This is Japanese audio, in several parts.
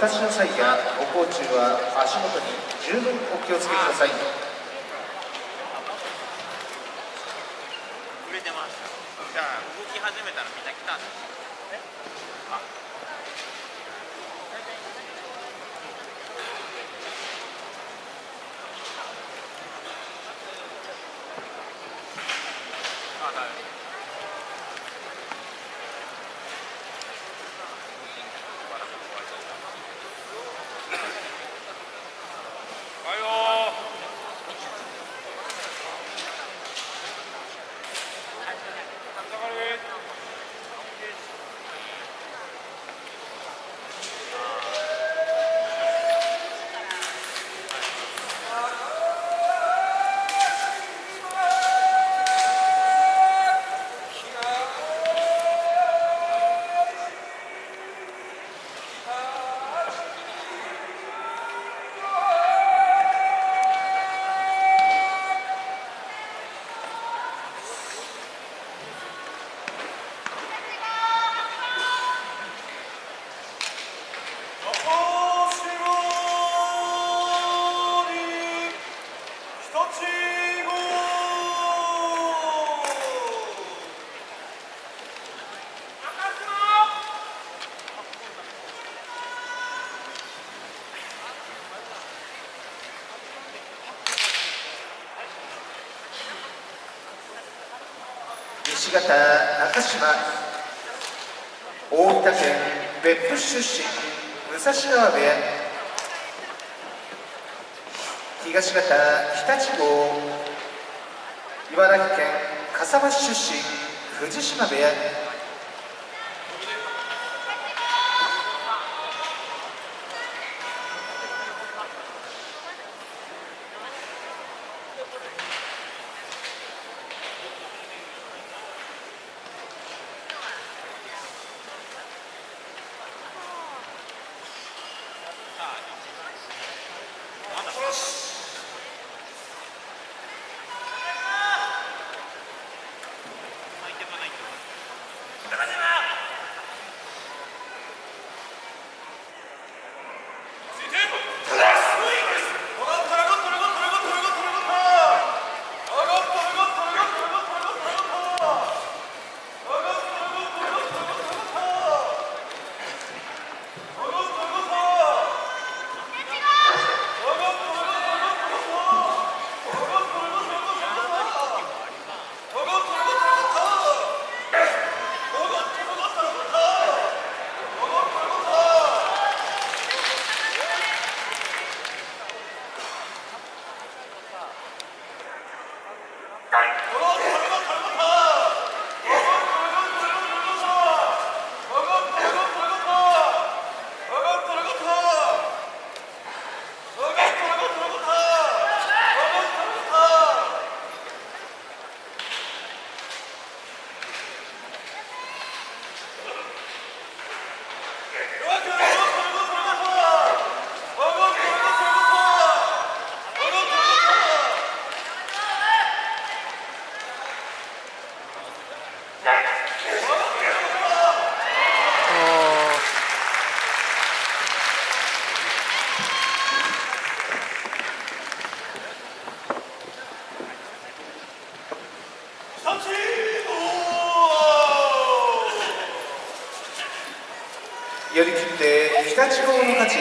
立ちの際や歩行中は足元に十分お気をつけください。触れてます。じゃあ動き始めたらみんな来たんです。西方中島、大分県別府市出身、武蔵川部屋。東方日立郷、茨城県笠間市出身、藤島部屋。寄り切って日立郷の勝ち。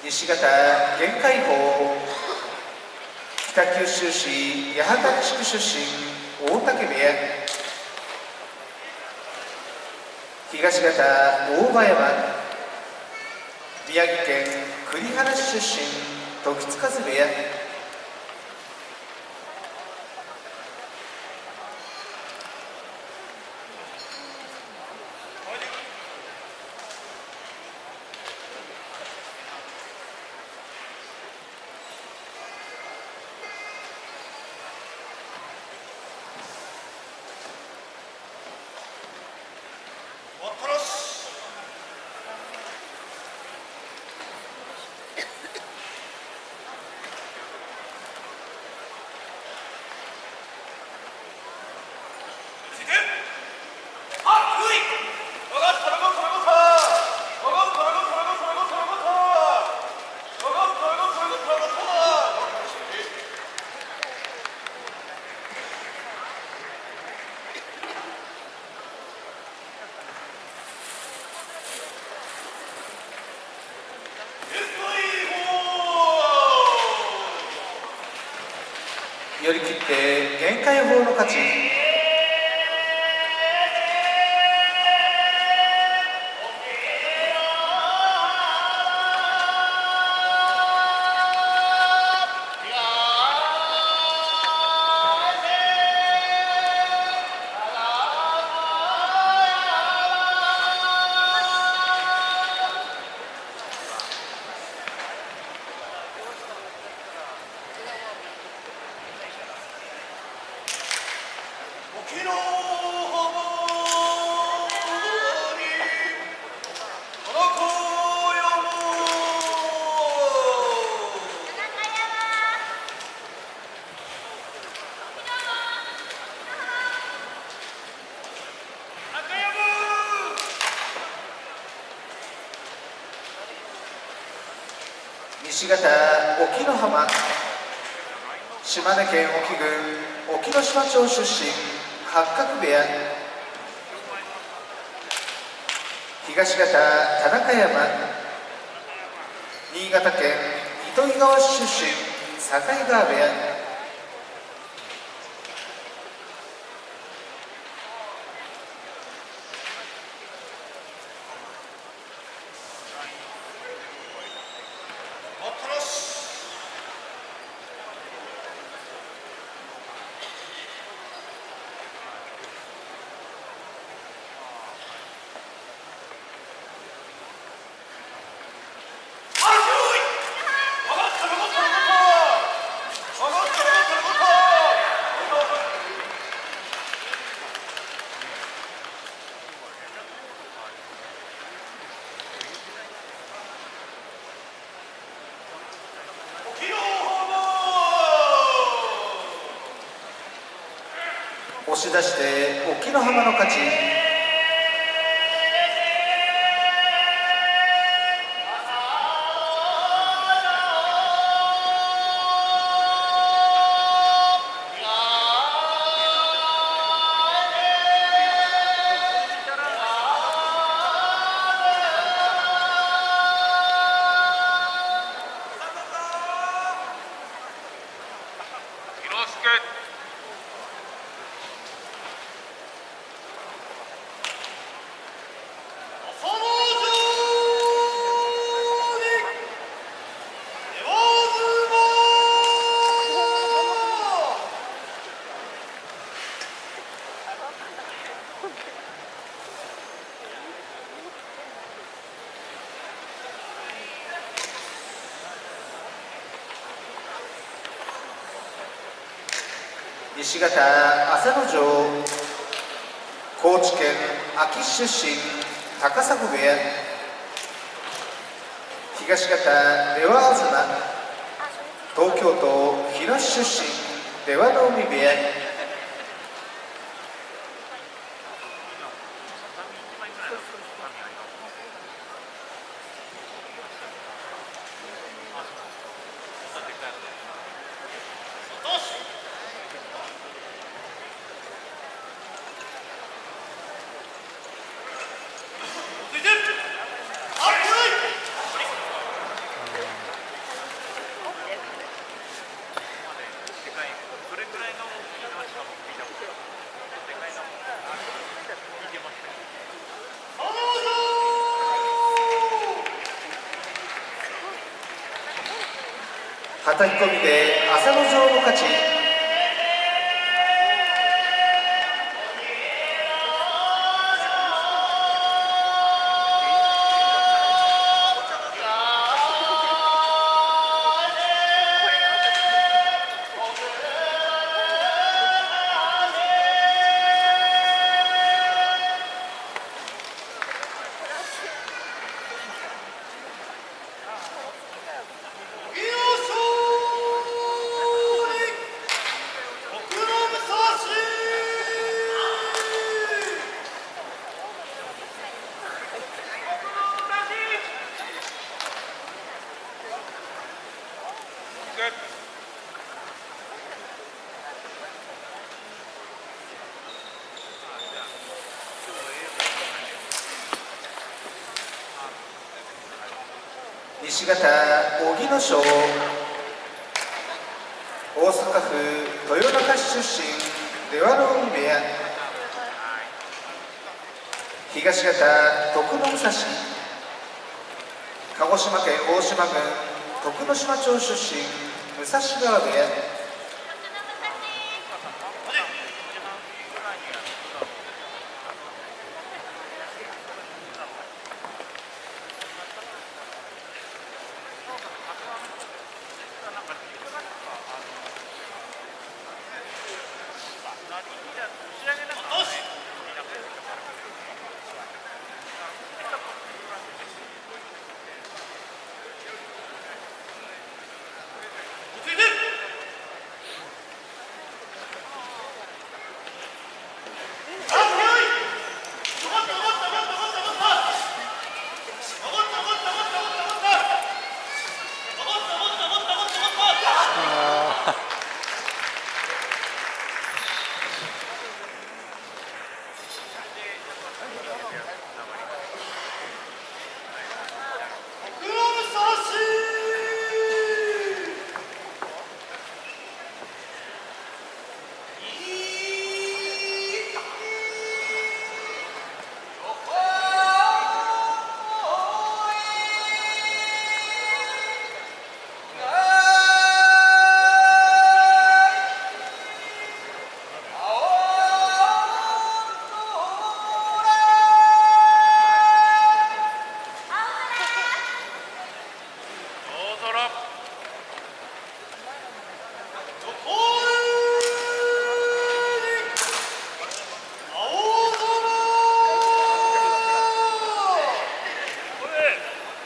西方限界法北九州市八幡地区出身大嶽部屋、東方大場山、宮城県栗原市出身時津風部屋、寄り切って限界法の勝ち。西方沖ノ浜、島根県隠岐郡隠岐の島町出身八角部屋、東方田中山、新潟県糸魚川市出身境川部屋、押し出して沖ノ浜の勝ち。西方朝乃城、高知県安芸市出身高砂部屋、東方出羽東、東京都日野市出身出羽海部屋、叩き込みで朝乃城の勝ち。西方荻野賞、大阪府豊中市出身出羽海部屋。東方徳之武蔵、鹿児島県大島郡徳之島町出身武蔵川部屋。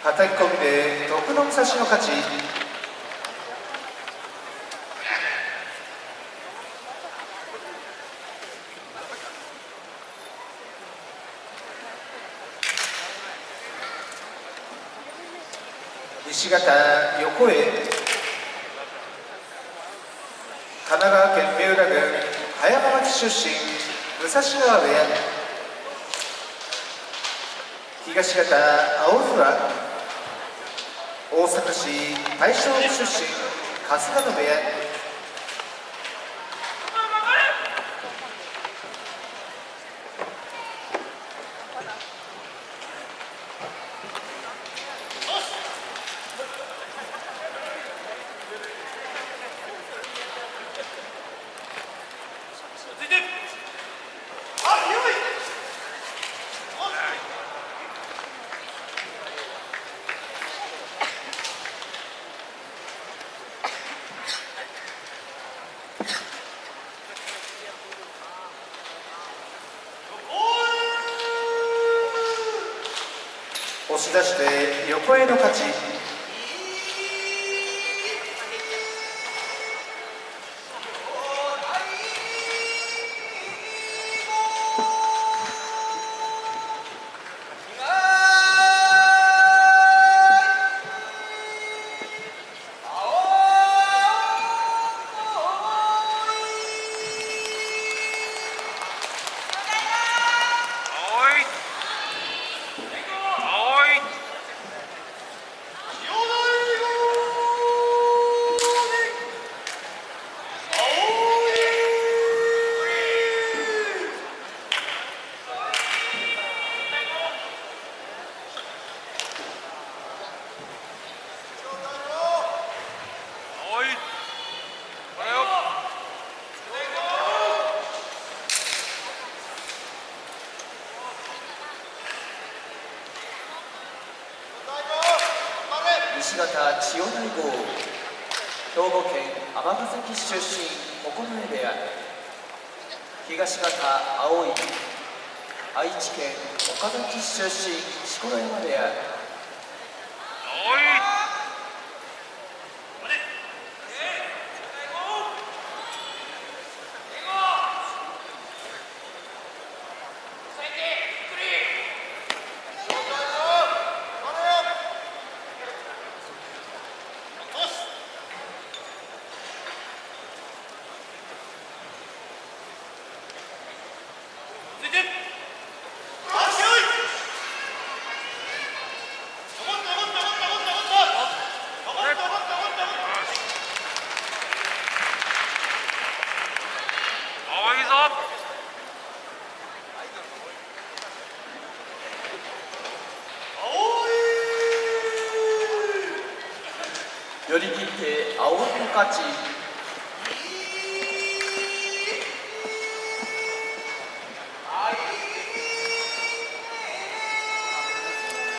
叩き込みで徳之武蔵の勝ち。西方横江、神奈川県三浦郡葉山町出身武蔵川部屋。東方青空、大阪市大正区出身春日野部屋。押し出して横への勝ち。方千代大郷、兵庫県尼崎市出身九重部屋、東方青い、愛知県岡崎市出身錣山部屋、寄り切って青の勝ち。